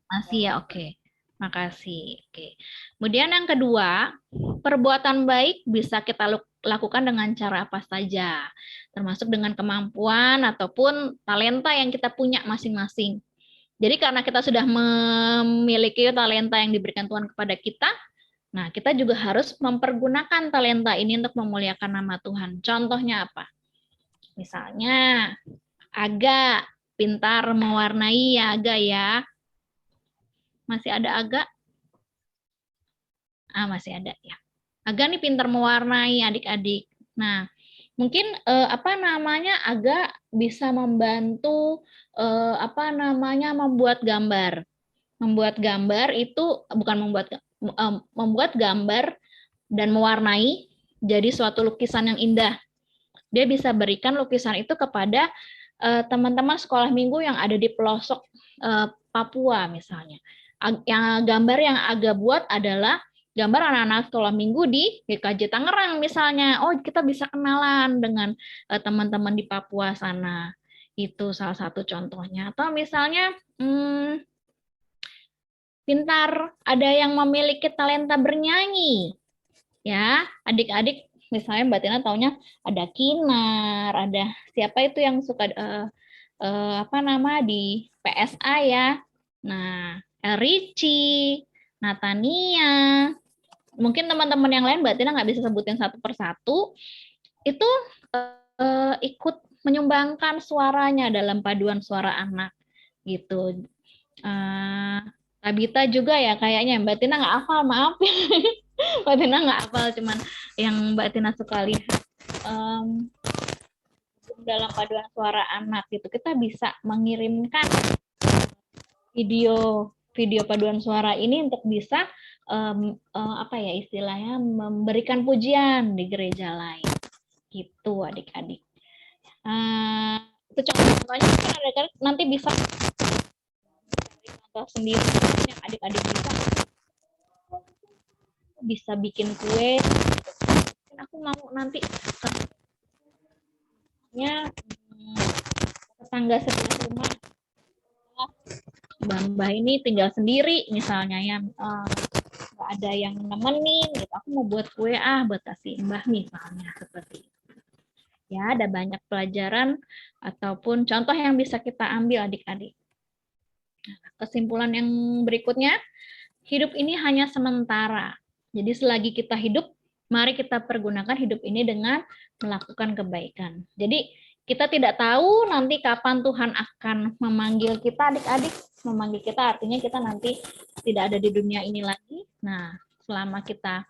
Masih ya, oke. Makasih. Oke. Kemudian yang kedua, perbuatan baik bisa kita lakukan dengan cara apa saja, termasuk dengan kemampuan ataupun talenta yang kita punya masing-masing. Jadi karena kita sudah memiliki talenta yang diberikan Tuhan kepada kita, nah kita juga harus mempergunakan talenta ini untuk memuliakan nama Tuhan. Contohnya apa? Misalnya, Aga pintar mewarnai ya Aga ya. Masih ada Aga? Masih ada ya. Aga nih pintar mewarnai adik-adik. Nah, mungkin Aga bisa membantu membuat gambar. Membuat gambar itu bukan membuat membuat gambar dan mewarnai jadi suatu lukisan yang indah. Dia bisa berikan lukisan itu kepada teman-teman sekolah minggu yang ada di pelosok Papua misalnya. Yang gambar yang Aga buat adalah gambar anak-anak sekolah minggu di GKJ Tangerang misalnya. Oh, kita bisa kenalan dengan teman-teman di Papua sana. Itu salah satu contohnya. Atau misalnya pintar, ada yang memiliki talenta bernyanyi. Ya, adik-adik misalnya Mbak Tina taunya ada Kinar, ada siapa itu yang suka di PSA ya. Nah, Rici, Natania, mungkin teman-teman yang lain Mbak Tina nggak bisa sebutin satu persatu, itu ikut menyumbangkan suaranya dalam paduan suara anak gitu. Tabita juga ya kayaknya, Mbak Tina nggak hafal, maaf. Mbak Tina nggak hafal, cuman yang Mbak Tina suka lihat dalam paduan suara anak gitu. Kita bisa mengirimkan video paduan suara ini untuk bisa istilahnya memberikan pujian di gereja lain gitu adik-adik. Itu contohnya kan adik-adik nanti bisa contoh sendiri yang adik-adik bisa bikin kue. Aku mau nanti tetangga sebelah rumah Mbah ini tinggal sendiri misalnya ya, nggak ada yang nemenin gitu, aku mau buat kue buat kasih Mbah misalnya, seperti itu ya. Ada banyak pelajaran ataupun contoh yang bisa kita ambil adik-adik. Kesimpulan yang berikutnya, hidup ini hanya sementara. Jadi selagi kita hidup, mari kita pergunakan hidup ini dengan melakukan kebaikan. Jadi kita tidak tahu nanti kapan Tuhan akan memanggil kita adik-adik. Memanggil kita artinya kita nanti tidak ada di dunia ini lagi. Nah, selama kita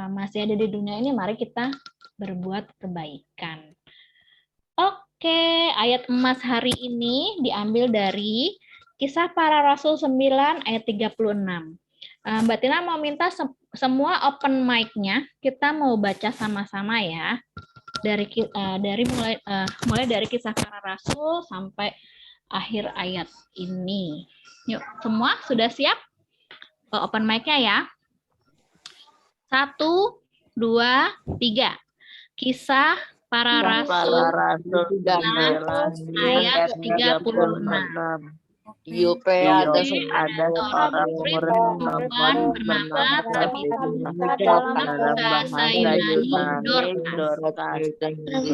masih ada di dunia ini, mari kita berbuat kebaikan. Oke, ayat emas hari ini diambil dari Kisah Para Rasul 9 ayat 36. Mbak Tina mau minta semua open mic-nya, kita mau baca sama-sama ya. Mulai dari Kisah Para Rasul sampai akhir ayat ini. Yuk, semua sudah siap? Open mic-nya ya. 1, 2, 3. Kisah Para Rasul 9 ayat 36. Yope ada seorang murid perempuan bernama Tabita dalam bahasa Yunani Dorcas.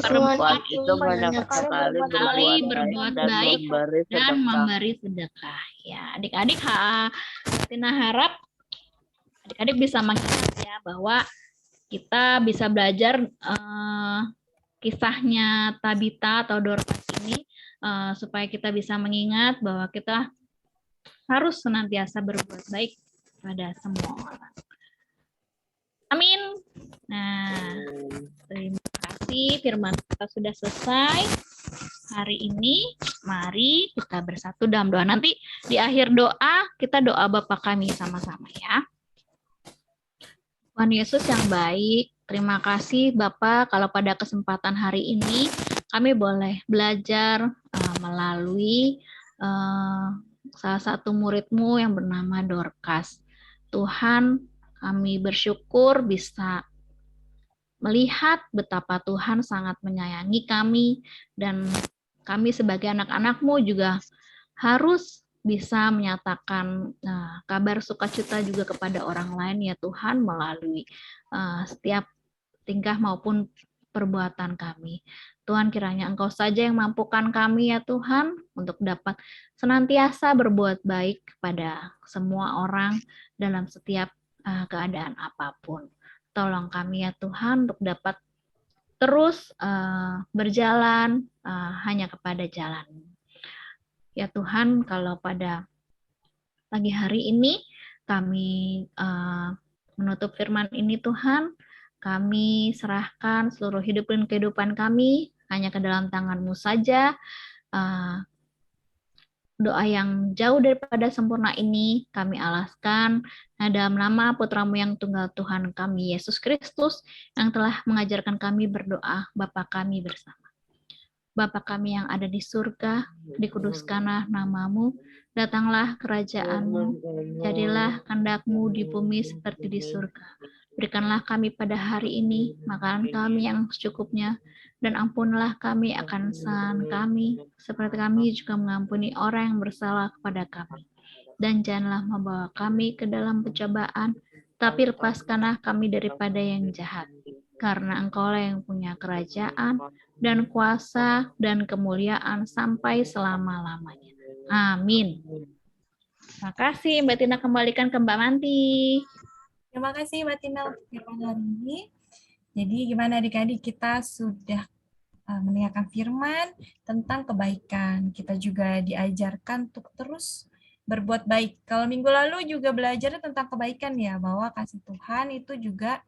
Perempuan itu banyak sekali berbuat baik dan memberi sedekah. Ya, adik-adik, Tina harap adik-adik bisa mengingat ya bahwa kita bisa belajar kisahnya Tabita atau Dorcas ini supaya kita bisa mengingat bahwa kita harus senantiasa berbuat baik pada semua orang. Amin. Nah, terima kasih, firman kita sudah selesai hari ini. Mari kita bersatu dalam doa. Nanti di akhir doa kita doa Bapa kami sama-sama ya. Tuhan Yesus yang baik, terima kasih Bapak kalau pada kesempatan hari ini kami boleh belajar melalui salah satu murid-Mu yang bernama Dorcas. Tuhan, kami bersyukur bisa melihat betapa Tuhan sangat menyayangi kami, dan kami sebagai anak-anak-Mu juga harus bisa menyatakan kabar sukacita juga kepada orang lain ya Tuhan, melalui setiap tingkah maupun perbuatan kami. Tuhan, kiranya Engkau saja yang mampukan kami ya Tuhan untuk dapat senantiasa berbuat baik kepada semua orang dalam setiap keadaan apapun. Tolong kami ya Tuhan untuk dapat terus berjalan hanya kepada jalan. Ya Tuhan, kalau pada pagi hari ini kami menutup firman ini Tuhan, kami serahkan seluruh hidup dan kehidupan kami hanya ke dalam tangan-Mu saja. doa yang jauh daripada sempurna ini kami alaskan dalam nama Putramu yang tunggal Tuhan kami, Yesus Kristus, yang telah mengajarkan kami berdoa, Bapa kami bersama. Bapa kami yang ada di surga, dikuduskanlah namamu, datanglah kerajaanmu, jadilah kehendak-mu di bumi seperti di surga. Berikanlah kami pada hari ini makanan kami yang secukupnya, dan ampunlah kami akan kesalahan kami, seperti kami juga mengampuni orang yang bersalah kepada kami. Dan janganlah membawa kami ke dalam pencobaan, tapi lepaskanlah kami daripada yang jahat. Karena Engkaulah yang punya kerajaan, dan kuasa, dan kemuliaan sampai selama-lamanya. Amin. Terima kasih, Mbak Tina, kembalikan ke Mbak Manti. Terima kasih Mbak Tina untuk firman hari ini. Jadi gimana adik-adik, kita sudah mendengarkan firman tentang kebaikan. Kita juga diajarkan untuk terus berbuat baik. Kalau minggu lalu juga belajar tentang kebaikan ya, bahwa kasih Tuhan itu juga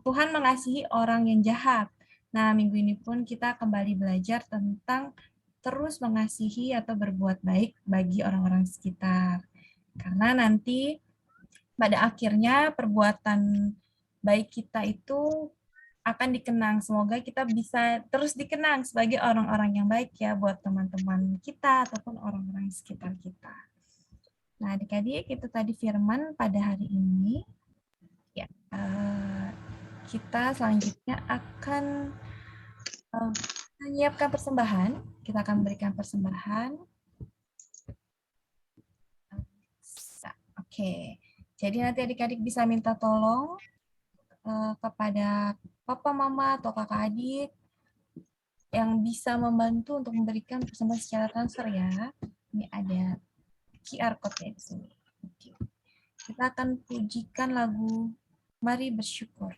Tuhan mengasihi orang yang jahat. Nah, minggu ini pun kita kembali belajar tentang terus mengasihi atau berbuat baik bagi orang-orang sekitar. Karena nanti pada akhirnya perbuatan baik kita itu akan dikenang. Semoga kita bisa terus dikenang sebagai orang-orang yang baik ya buat teman-teman kita ataupun orang-orang di sekitar kita. Nah, adik-adik, itu tadi firman pada hari ini. Ya, kita selanjutnya akan menyiapkan persembahan. Kita akan memberikan persembahan. Oke. Jadi nanti adik-adik bisa minta tolong kepada papa, mama, atau kakak adik yang bisa membantu untuk memberikan persembahan secara transfer ya. Ini ada QR code-nya di sini. Oke. Kita akan pujikan lagu Mari Bersyukur.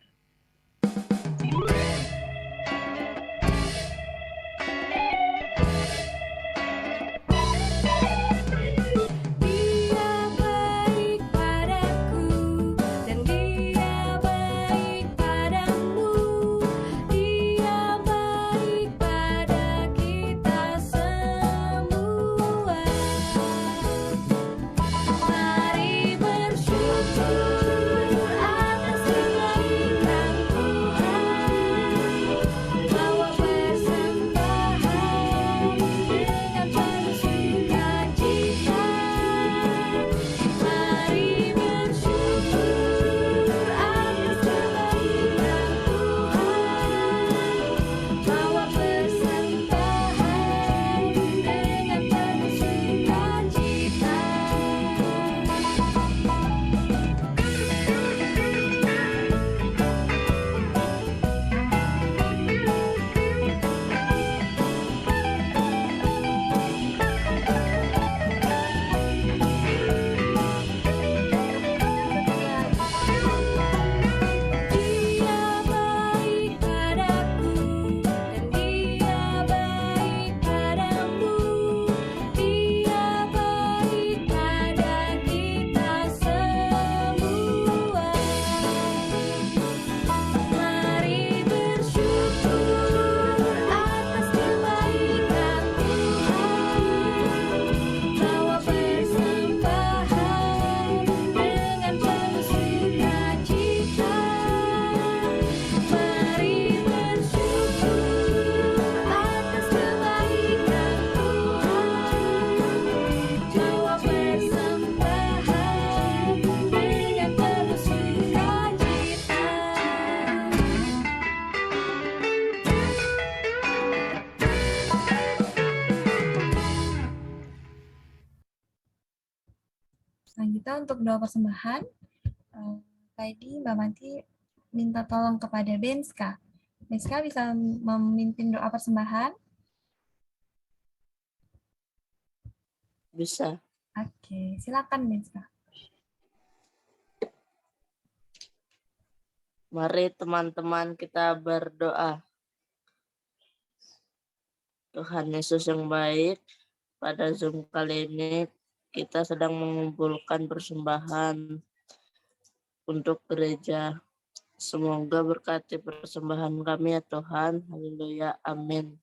Selanjutnya untuk doa persembahan, tadi Mbak Manti minta tolong kepada Benska. Benska bisa memimpin doa persembahan? Bisa. Oke, silakan Benska. Mari teman-teman kita berdoa. Tuhan Yesus yang baik, pada Zoom kali ini kita sedang mengumpulkan persembahan untuk gereja. Semoga berkati persembahan kami ya Tuhan. Haleluya. Amin.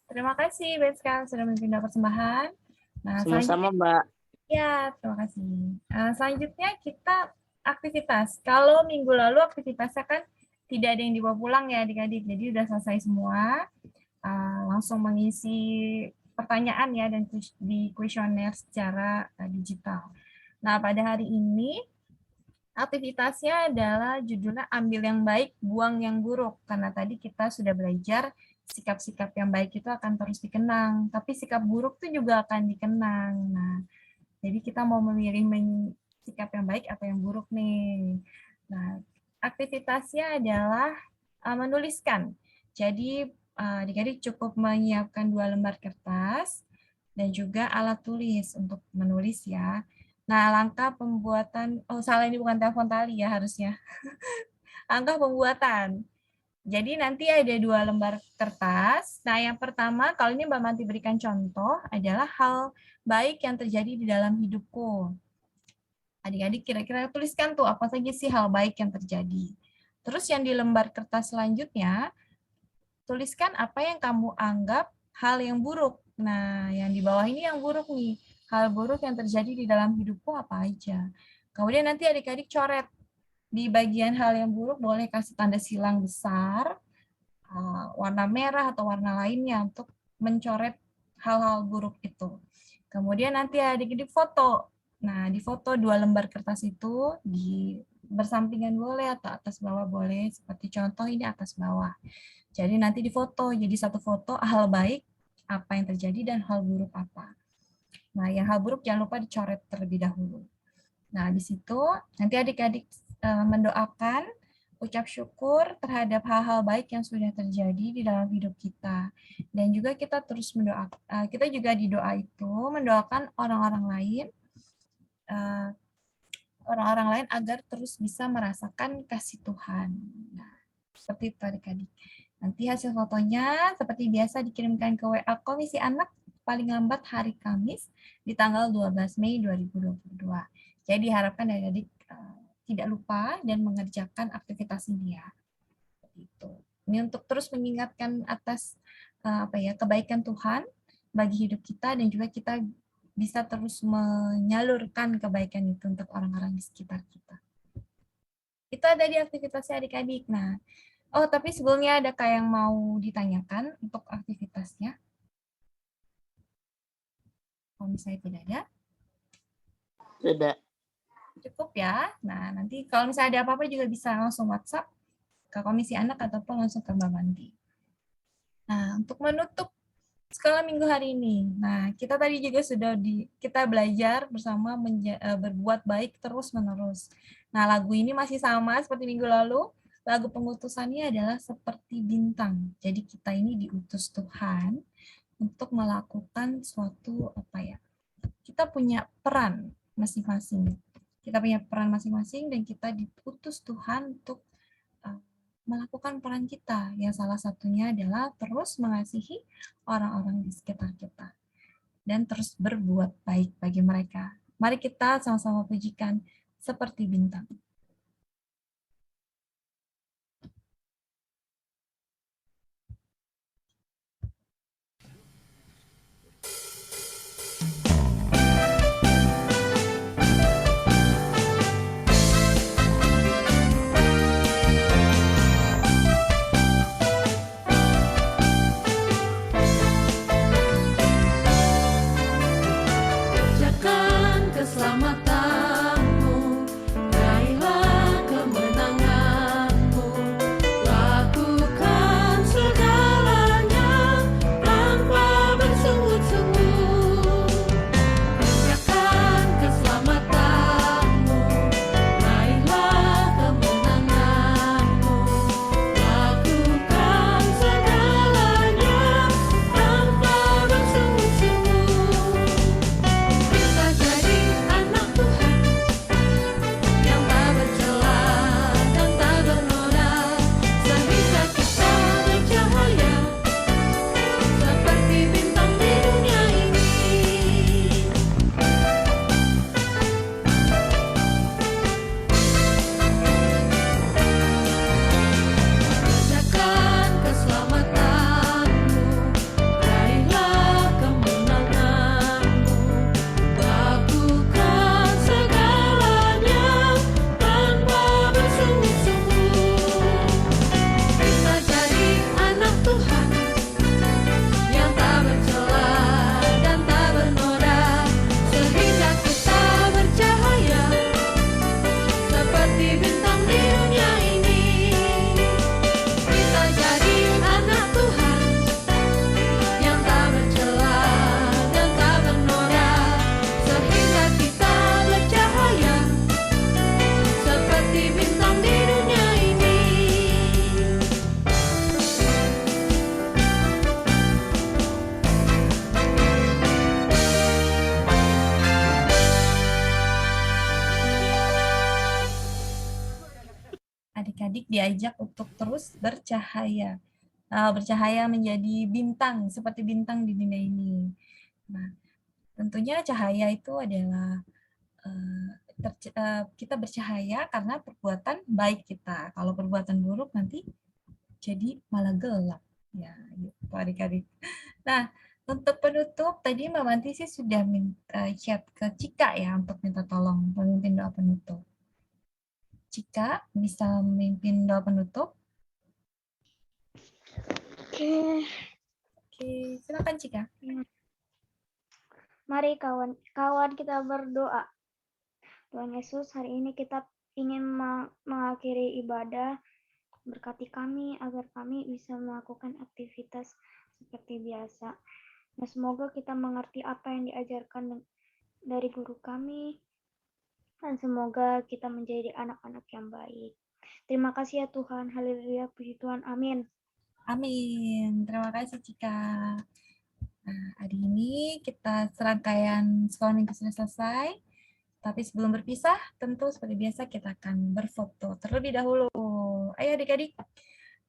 Terima kasih Beska sudah memimpin persembahan. Nah, Sama-sama, Mbak. Ya, terima kasih. Selanjutnya kita aktivitas. Kalau minggu lalu aktivitasnya kan tidak ada yang dibawa pulang ya adik-adik. Jadi udah selesai semua. Langsung mengisi pertanyaan ya dan di kuesioner secara digital. Nah, pada hari ini aktivitasnya adalah judulnya ambil yang baik, buang yang buruk. Karena tadi kita sudah belajar sikap-sikap yang baik itu akan terus dikenang, tapi sikap buruk itu juga akan dikenang. Nah, jadi kita mau memilih sikap yang baik atau yang buruk nih. Nah, aktivitasnya adalah menuliskan. Jadi adik-adik cukup menyiapkan 2 lembar kertas dan juga alat tulis untuk menulis ya. Nah, langkah pembuatan, salah ini bukan telepon tali ya harusnya. Langkah pembuatan. Jadi nanti ada 2 lembar kertas. Nah, yang pertama, kalau ini Mbak Manti berikan contoh, adalah hal baik yang terjadi di dalam hidupku. Adik-adik kira-kira tuliskan tuh apa saja sih hal baik yang terjadi. Terus yang di lembar kertas selanjutnya, tuliskan apa yang kamu anggap hal yang buruk. Nah, yang di bawah ini yang buruk nih. Hal buruk yang terjadi di dalam hidupku apa aja. Kemudian nanti adik-adik coret. Di bagian hal yang buruk boleh kasih tanda silang besar, warna merah atau warna lainnya untuk mencoret hal-hal buruk itu. Kemudian nanti adik-adik foto. Nah, di foto 2 lembar kertas itu bersampingan boleh atau atas bawah boleh. Seperti contoh ini atas bawah. Jadi nanti difoto. Jadi satu foto hal baik apa yang terjadi dan hal buruk apa. Nah, yang hal buruk jangan lupa dicoret terlebih dahulu. Nah, di situ nanti adik-adik mendoakan, ucap syukur terhadap hal-hal baik yang sudah terjadi di dalam hidup kita. Dan juga kita terus mendoakan, kita juga di doa itu mendoakan orang-orang lain agar terus bisa merasakan kasih Tuhan. Nah, seperti itu adik-adik. Nanti hasil fotonya seperti biasa dikirimkan ke WA Komisi Anak paling lambat hari Kamis di tanggal 12 Mei 2022. Jadi diharapkan adik-adik tidak lupa dan mengerjakan aktivitas ini ya. Itu. Ini untuk terus mengingatkan atas kebaikan Tuhan bagi hidup kita dan juga kita bisa terus menyalurkan kebaikan itu untuk orang-orang di sekitar kita. Itu ada di aktivitasnya adik-adik. Nah, tapi sebelumnya ada yang mau ditanyakan untuk aktivitasnya? Kalau misalnya tidak ada? Tidak. Cukup ya. Nah, nanti kalau misalnya ada apa-apa juga bisa langsung WhatsApp ke Komisi Anak ataupun langsung ke Mbak Manti. Nah, untuk menutup sekolah minggu hari ini. Nah, kita tadi juga sudah kita belajar bersama berbuat baik terus-menerus. Nah, lagu ini masih sama seperti minggu lalu. Lagu pengutusannya adalah seperti bintang. Jadi kita ini diutus Tuhan untuk melakukan suatu kita punya peran masing-masing. Kita punya peran masing-masing dan kita diutus Tuhan untuk melakukan peran kita. Yang salah satunya adalah terus mengasihi orang-orang di sekitar kita dan terus berbuat baik bagi mereka. Mari kita sama-sama pujikan seperti bintang. Kerjakan keselamatanmu, raihlah diajak untuk terus bercahaya. Bercahaya menjadi bintang, seperti bintang di dunia ini. Nah, tentunya cahaya itu adalah kita bercahaya karena perbuatan baik kita. Kalau perbuatan buruk nanti jadi malah gelap. Ya, gitu adik-adik. Nah, untuk penutup, tadi Mbak Manti sih sudah chat ke Cika ya untuk minta tolong memimpin doa penutup. Cika bisa memimpin doa penutup? Oke, silakan Cika. Mari kawan-kawan kita berdoa. Tuhan Yesus, hari ini kita ingin mengakhiri ibadah. Berkati kami agar kami bisa melakukan aktivitas seperti biasa. Nah, semoga kita mengerti apa yang diajarkan dari guru kami. Dan semoga kita menjadi anak-anak yang baik. Terima kasih ya Tuhan. Haleluya. Puji Tuhan. Amin. Amin. Terima kasih Cika. Nah, hari ini kita serangkaian sekolah minggu sudah selesai. Tapi sebelum berpisah, tentu seperti biasa kita akan berfoto terlebih dahulu. Ayo adik-adik,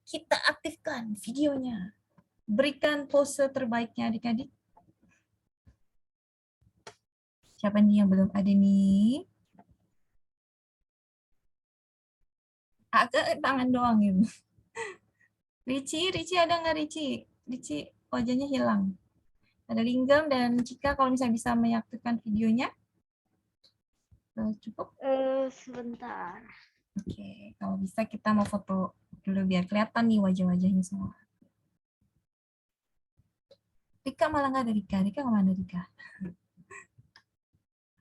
kita aktifkan videonya. Berikan pose terbaiknya adik-adik. Siapa nih yang belum ada nih? Agak tangan doang gitu. Ricci ada nggak Ricci? Ricci wajahnya hilang. Ada Linggam dan Cika kalau misalnya bisa mengaktifkan videonya. Cukup? Sebentar. Oke, kalau bisa kita mau foto dulu biar kelihatan nih wajah-wajahnya semua. Rika malah nggak ada Rika. Rika kemana Rika?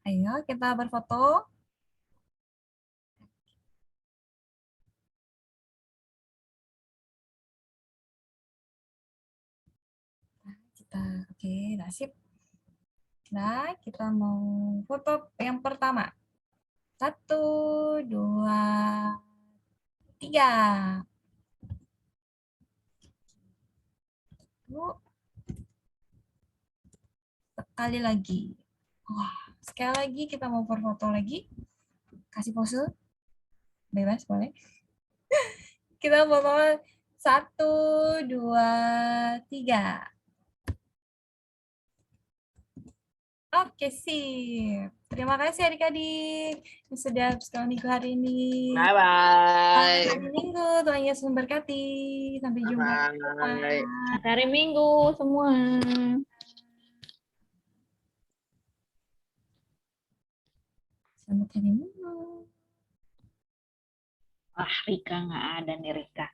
Ayo kita berfoto. Oke, nasib. Nah, kita mau foto yang pertama. 1, 2, 3. Sekali lagi. Wah, sekali lagi kita mau berfoto lagi. Kasih pose. Bebas, boleh. Kita foto 1, 2, 3. Oke, sip. Terima kasih adik-adik yang sudah sekolah minggu hari ini. Bye-bye. Hari Minggu, Tuhan Yesus memberkati. Sampai jumpa. Bye. Hari Minggu semua. Selamat hari Minggu. Wah, Rika nggak ada nih Rika.